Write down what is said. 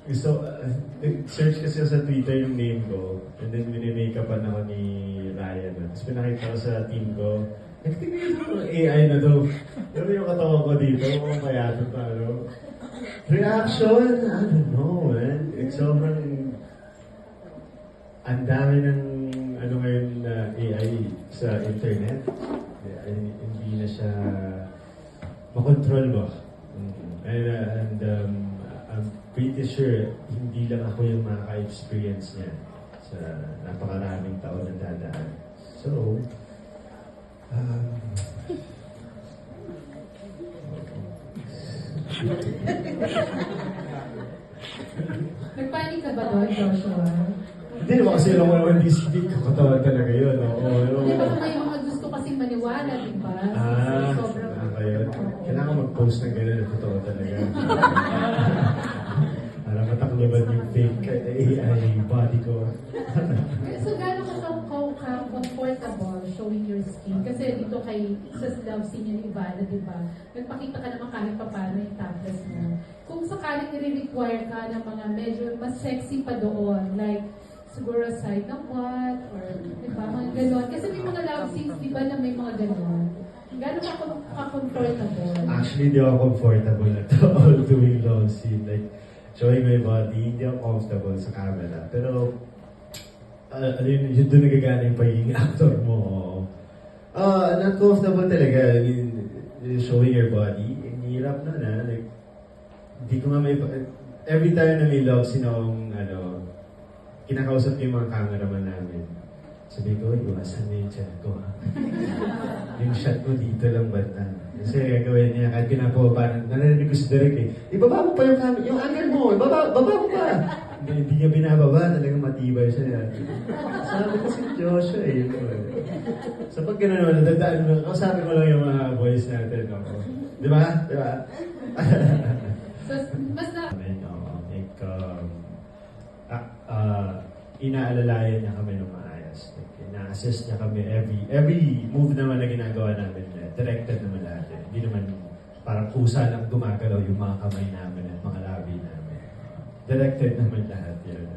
Gusto, nag-search kasi sa Twitter yung name ko, and then minimake-upan ako ni Ryan. Tapos pinakita ko sa team ko, nagtingin ito ng AI na to. Pero yung katawan ko dito, kung payato pa, ano. Reaction, I don't know, man. It's sobrang, ang dami ng, ano ngayon na AI sa internet. Hindi na siya makontrol mo. And I'm pretty sure hindi lang ako yung makaka-experience niya sa napakaraming taon na dadaan. So, Nagpanik ka ba doon, Joshua? hindi naman kasi alam mo naman DCD, katawan talaga yun. Di ba may mga gusto kasing maniwala, di ba? Sobrang... Yun. Kailangan mag-post ng gano'n, totoo talaga. Para matakliban yung fake AI body ko. So, gano'n ka comfortable showing your skin? Kasi dito kay sa love scene niya ni Ivana, di ba? Nagpakita ka naman kahit pa paano yung topless mo. Kung sakaling nire-require ka ng mga medyo mas sexy pa doon, like siguro side ng butt, or di ba, mga gano'n. Kasi may mga love scenes, di ba, na may mga gano'n. Gano'n ka comfortable? Actually, hindi ako comfortable at all doing love scene. Like, showing my body, hindi ako comfortable sa camera. Pero, ano yun doon nagagana yung pagiging actor mo. Not comfortable talaga. I mean, showing your body, hirap na na. Like, hindi ko nga may... Every time na may love scene akong, kinakausap ko yung mga cameraman namin. Sabi ko, iwasan mo yung chat ko, ha? Yung shot ko dito lang banda. Kasi gagawin niya, kahit pinapababa, narinig ko si Derek eh, ibaba mo pa yung camera, yung angle mo, baba mo pa! Hindi niya binababa, talagang matibay siya. Sabi ko si Joshua eh. So pag gano'n naman, nadadaan mo, kausapin ko lang yung mga boys natin. Ako. Di ba? Di ba? So, basta... Inaalalayan niya kami ng maayos. Ina-assist niya kami every move naman na ginagawa namin. Directed naman lahat. Hindi naman parang kusa lang gumagalaw yung mga kamay namin at mga labi namin. Directed naman lahat yan.